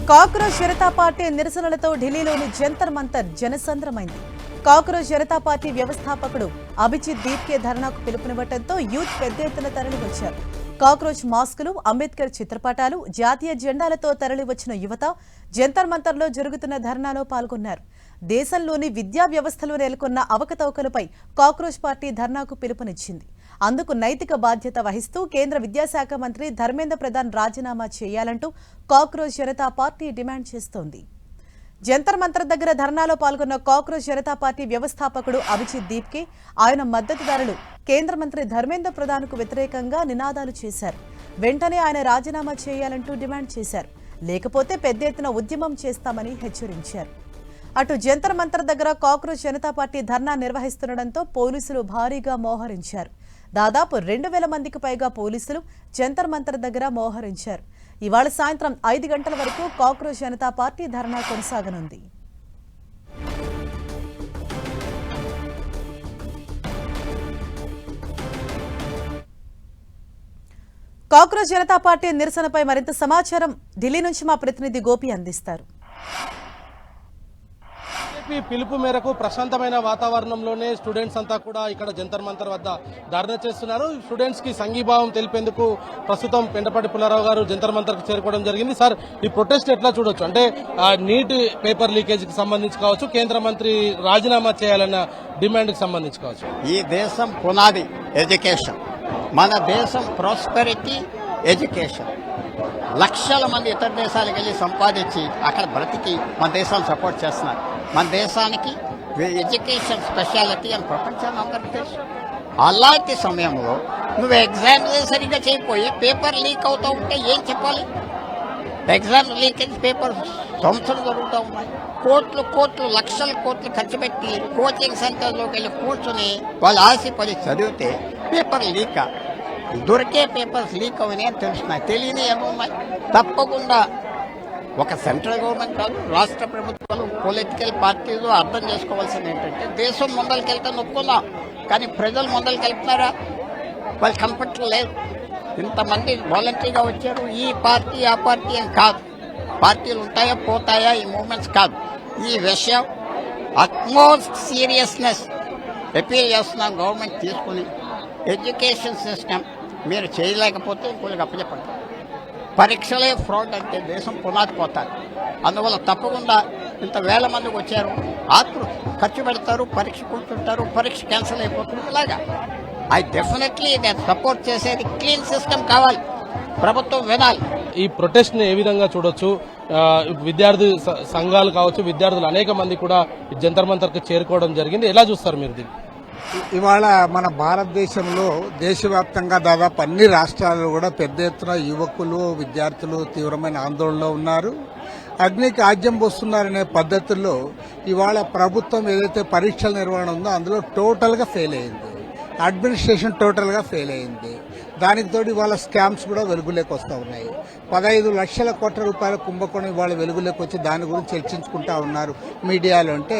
Cockroach Janata party నిరసనలతో ఢిల్లీలోని Jantar Mantar జనసంద్రమైంది. Cockroach Janata party వ్యవస్థాపకుడు అభిజిత్ దీప్కే ధర్నాకు పిలుపునివ్వడంతో యూత్ పెద్ద ఎత్తున తరలివచ్చారు. కాక్రోచ్ మాస్కులు, అంబేద్కర్ చిత్రపటాలు, జాతీయ జెండాలతో తరలివచ్చిన యువత జంతర్ మంతర్లో జరుగుతున్న ధర్నాలో పాల్గొన్నారు. దేశంలోని విద్యా వ్యవస్థలో నెలకొన్న అవకతవకలపై కాక్రోచ్ పార్టీ ధర్నాకు పిలుపునిచ్చింది. అందుకు నైతిక బాధ్యత వహిస్తూ కేంద్ర విద్యాశాఖ మంత్రి ధర్మేంద్ర ప్రధాన్ రాజీనామా చేయాలంటూ కాక్రోచ్ జనతా పార్టీ డిమాండ్ చేస్తోంది. జంతర్ మంతర్ దగ్గర ధర్నాలో పాల్గొన్న కాక్రోచ్ జనతా పార్టీ వ్యవస్థాపకుడు అభిజిత్ దీప్కే, ఆయన మద్దతుదారులు కేంద్ర మంత్రి ధర్మేంద్ర ప్రధాన్కు వ్యతిరేకంగా నినాదాలు చేశారు. వెంటనే ఆయన రాజీనామా చేయాలంటూ డిమాండ్ చేశారు. లేకపోతే పెద్ద ఎత్తున ఉద్యమం చేస్తామని హెచ్చరించారు. అటు జంతర్ మంతర్ దగ్గర కాక్రోచ్ జనతా పార్టీ ధర్నా నిర్వహిస్తుండటంతో పోలీసులు భారీగా మోహరించారు. దాదాపు 2000 మందికి పైగా పోలీసులు జంతర్ మంతర్ దగ్గర మోహరించారు. ఇవాళ సాయంత్రం 5 గంటల వరకు కాక్రోచ్ జనతా పార్టీ ధర్నా కొనసాగనుంది. కాక్రోచ్ జనతా పార్టీ నిరసనపై మరింత సమాచారం ఢిల్లీ నుంచి మా ప్రతినిధి గోపి అందిస్తారు. పిలుపు మేరకు ప్రశాంతమైన వాతావరణంలోనే స్టూడెంట్స్ అంతా కూడా ఇక్కడ జంతర్ మంతర్ వద్ద ధర్నా చేస్తున్నారు. స్టూడెంట్స్ కి సంఘీభావం తెలిపేందుకు ప్రస్తుతం పెంటపాటి పుల్లారావు గారు జంతర్ మంతర్ కు చేరుకోవడం జరిగింది. సార్, ఈ ప్రొటెస్ట్ ఎట్లా చూడొచ్చు? అంటే నీట్ పేపర్ లీకేజ్ కి సంబంధించి కావచ్చు, కేంద్ర మంత్రి రాజీనామా చేయాలన్న డిమాండ్ కి సంబంధించి కావచ్చు. ఈ దేశం పునాది ఎడ్యుకేషన్. మన దేశం ప్రాస్పెరిటీ ఎడ్యుకేషన్. లక్షల మంది ఇతర దేశాలకు వెళ్ళి సంపాదించి అక్కడ బ్రతికి మన దేశాన్ని సపోర్ట్ చేస్తున్నారు. మన దేశానికి ఎడ్యుకేషన్ స్పెషాలిటీ అని ప్రపంచాన్ని అందరికీ తెలుసు. అలాంటి సమయంలో నువ్వు ఎగ్జామ్ సరిగ్గా చేయకపోయి పేపర్ లీక్ అవుతూ ఉంటే ఏం చెప్పాలి? ఎగ్జామ్ లీకేజ్ పేపర్ సంవత్సరం జరుగుతూ ఉన్నాయి. కోట్లు లక్షల కోట్లు ఖర్చు పెట్టి కోచింగ్ సెంటర్లోకి వెళ్ళి కూర్చొని వాళ్ళు ఆశపడి చదివితే పేపర్ లీక్, దొరికే పేపర్స్ లీక్ అవని అని తెలుస్తున్నాయి. తెలియని ఏమున్నాయి? తప్పకుండా ఒక సెంట్రల్ గవర్నమెంట్ కాదు, రాష్ట్ర ప్రభుత్వాలు, పొలిటికల్ పార్టీలు అర్థం చేసుకోవాల్సింది ఏంటంటే దేశం ముందరికెళ్తే నొప్పుకుందాం, కానీ ప్రజలు ముందరికెళ్తున్నారా? వాళ్ళు కంఫర్ట్ లేదు. ఇంతమంది వాలంటరీగా వచ్చారు. ఈ పార్టీ ఆ పార్టీ అని కాదు. పార్టీలు ఉంటాయా పోతాయా ఈ మూమెంట్స్ కాదు. ఈ విషయం అట్మోస్ట్ సీరియస్నెస్ అపీల్ చేస్తున్నాం గవర్నమెంట్ తీసుకుని. ఎడ్యుకేషన్ సిస్టమ్ మీరు చేయలేకపోతే ఇంకొకరికి అప్పచెప్పండి. పరీక్షలే ఫ్రాడ్ అంటే దేశం పునాది పోతారు. అందువల్ల తప్పకుండా ఇంత వేల మందికి వచ్చారు, ఆత్రులు ఖర్చు పెడతారు, పరీక్ష కూర్చుంటారు, పరీక్ష క్యాన్సిల్ అయిపోతుంది. ఇలాగా ఐ డెఫినెట్లీ నేను సపోర్ట్ చేసేది క్లీన్ సిస్టమ్ కావాలి, ప్రభుత్వం వినాలి. ఈ ప్రొటెస్ట్ ని ఏ విధంగా చూడొచ్చు? విద్యార్థి సంఘాలు కావచ్చు, విద్యార్థులు అనేక మంది కూడా జంతర్ మంతర్ కు చేరుకోవడం జరిగింది. ఎలా చూస్తారు మీరు దీన్ని? ఇవాళ మన భారతదేశంలో దేశవ్యాప్తంగా దాదాపు అన్ని రాష్ట్రాల్లో కూడా పెద్ద ఎత్తున యువకులు, విద్యార్థులు తీవ్రమైన ఆందోళనలో ఉన్నారు. అగ్నికి ఆజ్యం పోస్తున్నారనే పద్ధతుల్లో ఇవాళ ప్రభుత్వం ఏదైతే పరీక్షల నిర్వహణ ఉందో అందులో టోటల్గా ఫెయిల్ అయింది. అడ్మినిస్ట్రేషన్ టోటల్గా ఫెయిల్ అయింది. దానికి తోడు ఇవాళ స్కామ్స్ కూడా వెలుగులోకి వస్తూ ఉన్నాయి. 15 లక్షల కోట్ల రూపాయల కుంభకోణం ఇవాళ వెలుగులోకి వచ్చి దాని గురించి చర్చించుకుంటా ఉన్నారు మీడియాలో. అంటే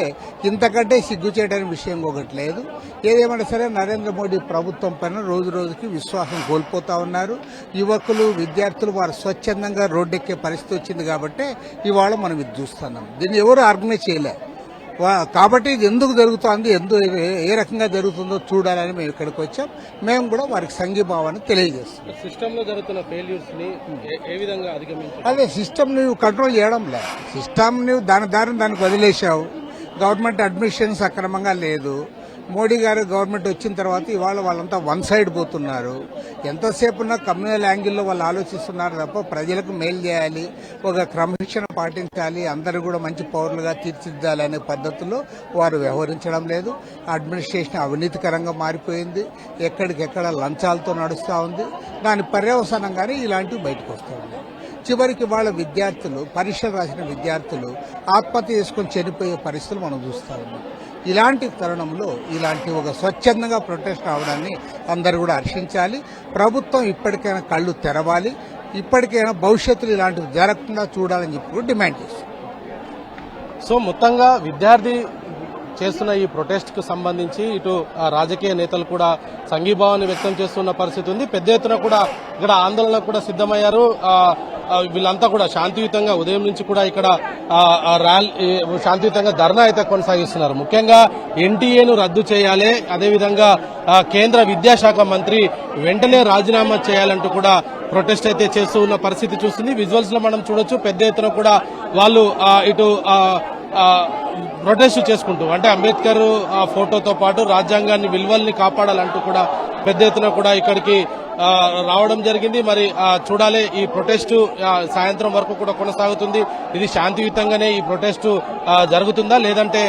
ఇంతకంటే సిగ్గు చేయడానికి విషయం ఒకటి లేదు. ఏదేమైనా సరే నరేంద్ర మోడీ ప్రభుత్వం పైన రోజు రోజుకి విశ్వాసం కోల్పోతా ఉన్నారు. యువకులు, విద్యార్థులు వారు స్వచ్ఛందంగా రోడ్డెక్కే పరిస్థితి వచ్చింది కాబట్టి ఇవాళ మనం ఇది చూస్తున్నాం. దీన్ని ఎవరు ఆర్గనైజ్ చేయలేదు కాబట్టి ఇది ఎందుకు జరుగుతోంది, ఏ రకంగా జరుగుతుందో చూడాలని మేము ఇక్కడికి వచ్చాం. మేము కూడా వారికి సంఘీభావాన్ని తెలియజేస్తాం. సిస్టమ్ లో జరుగుతున్న ఫెయిల్యూర్స్ ని ఏ విధంగా అధిగమించాలి? అదే సిస్టమ్ నువ్వు కంట్రోల్ చేయడం లేదు. సిస్టమ్ నువ్వు దారిని దానికి వదిలేశావు. గవర్నమెంట్ అడ్మినిస్ట్రేషన్ సక్రమంగా లేదు. మోడీ గారు గవర్నమెంట్ వచ్చిన తర్వాత ఇవాళ వాళ్ళంతా వన్ సైడ్ పోతున్నారు. ఎంతసేపు ఉన్న కమ్యూనల్ యాంగిల్లో వాళ్ళు ఆలోచిస్తున్నారు తప్ప ప్రజలకు మేలు చేయాలి, ఒక క్రమశిక్షణ పాటించాలి, అందరూ కూడా మంచి పౌరులుగా తీర్చిదిద్దాలి అనే పద్ధతిలో వారు వ్యవహరించడం లేదు. అడ్మినిస్ట్రేషన్ అవినీతికరంగా మారిపోయింది. ఎక్కడికెక్కడ లంచాలతో నడుస్తూ ఉంది. దాని పర్యవసానంగానే ఇలాంటివి బయటకు వస్తూ ఉన్నాయి. చివరికి వాళ్ళ విద్యార్థులు, పరీక్షలు రాసిన విద్యార్థులు ఆత్మహత్య చేసుకుని చనిపోయే పరిస్థితులు మనం చూస్తూ ఉన్నాం. ఇలాంటి తరుణంలో ఇలాంటి ఒక స్వచ్ఛందంగా ప్రొటెస్ట్ రావడాన్ని అందరూ కూడా హర్షించాలి. ప్రభుత్వం ఇప్పటికైనా కళ్ళు తెరవాలి. ఇప్పటికైనా భవిష్యత్తులో ఇలాంటివి జరగకుండా చూడాలని చెప్పి డిమాండ్ చేస్తాం. సో మొత్తంగా విద్యార్థి చేస్తున్న ఈ ప్రొటెస్ట్ కు సంబంధించి ఇటు రాజకీయ నేతలు కూడా సంఘీభావాన్ని వ్యక్తం చేస్తున్న పరిస్థితి ఉంది. పెద్ద ఎత్తున కూడా ఇక్కడ ఆందోళనకు కూడా సిద్ధమయ్యారు. వీళ్ళంతా కూడా శాంతియుతంగా ఉదయం నుంచి కూడా ఇక్కడ శాంతియుతంగా ధర్నా అయితే కొనసాగిస్తున్నారు. ముఖ్యంగా ఎన్టీఏను రద్దు చేయాలి, అదేవిధంగా కేంద్ర విద్యాశాఖ మంత్రి వెంటనే రాజీనామా చేయాలంటూ కూడా ప్రొటెస్ట్ అయితే చేస్తూ ఉన్న పరిస్థితి చూస్తుంది. విజువల్స్ లో మనం చూడొచ్చు, పెద్ద ఎత్తున కూడా వాళ్ళు ఇటు ప్రొటెస్ట్ చేసుకుంటూ, అంటే అంబేద్కర్ ఫోటోతో పాటు రాజ్యాంగాన్ని విలువల్ని కాపాడాలంటూ కూడా పెద్ద ఎత్తున కూడా ఇక్కడికి రావడం జరిగింది. మరి చూడాలి, ఈ ప్రొటెస్ట్ సాయంత్రం వరకు కూడా కొనసాగుతుంది. ఇది శాంతియుతంగానే ఈ ప్రొటెస్ట్ జరుగుతుందా, లేదంటే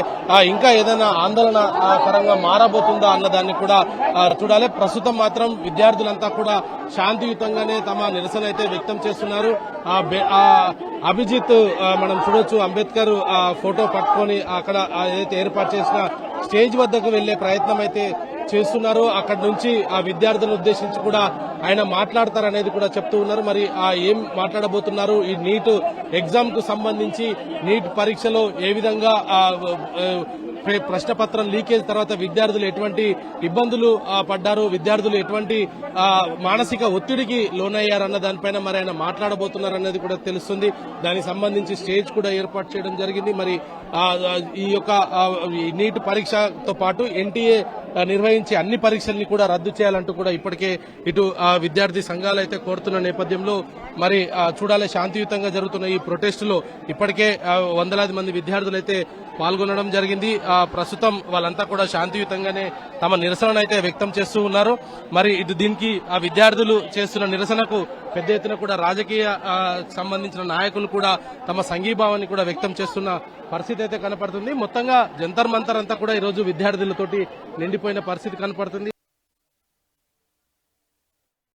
ఇంకా ఏదైనా ఆందోళన పరంగా మారబోతుందా అన్నదాన్ని కూడా చూడాలి. ప్రస్తుతం మాత్రం విద్యార్థులంతా కూడా శాంతియుతంగానే తమ నిరసన అయితే వ్యక్తం చేస్తున్నారు. అభిజిత్ మనం చూడొచ్చు, అంబేద్కర్ ఫోటో పట్టుకొని అక్కడ ఏదైతే ఏర్పాటు చేసిన స్టేజ్ వద్దకు వెళ్లే ప్రయత్నం అయితే చేస్తున్నారు. అక్కడి నుంచి ఆ విద్యార్థులను ఉద్దేశించి కూడా ఆయన మాట్లాడతారనేది కూడా చెప్తూ ఉన్నారు. మరి ఏం మాట్లాడబోతున్నారు, ఈ నీట్ ఎగ్జామ్ కు సంబంధించి నీట్ పరీక్షలో ఏ విధంగా ప్రశ్నపత్రం లీకేజ్ తర్వాత విద్యార్థులు ఎటువంటి ఇబ్బందులు పడ్డారు, విద్యార్థులు ఎటువంటి మానసిక ఒత్తిడికి లోనయ్యారన్న దానిపైన మరి ఆయన మాట్లాడబోతున్నారన్నది కూడా తెలుస్తుంది. దానికి సంబంధించి స్టేజ్ కూడా ఏర్పాటు చేయడం జరిగింది. మరి ఈ యొక్క నీట్ పరీక్షతో పాటు ఎన్టీఏ నిర్వహించే అన్ని పరీక్షల్ని కూడా రద్దు చేయాలంటూ కూడా ఇప్పటికే ఇటు విద్యార్థి సంఘాలు అయితే కోరుతున్న నేపథ్యంలో మరి చూడాలి, శాంతియుతంగా జరుగుతున్న ఈ ప్రొటెస్టులో ఇప్పటికే వందలాది మంది విద్యార్థులు అయితే పాల్గొనడం జరిగింది. ప్రస్తుతం వాళ్ళంతా కూడా శాంతియుతంగానే తమ నిరసన అయితే వ్యక్తం చేస్తూ ఉన్నారు. మరి ఇటు దీనికి ఆ విద్యార్థులు చేస్తున్న నిరసనకు పెద్ద ఎత్తున కూడా రాజకీయ సంబంధించిన నాయకులు కూడా తమ సంఘీభావాన్ని కూడా వ్యక్తం చేస్తున్న పరిస్థితి అయితే కనపడుతుంది. మొత్తంగా జంతర్ మంతర్ అంతా కూడా ఈరోజు విద్యార్థులతోటి నిండిపోయిన పరిస్థితి కనపడుతుంది.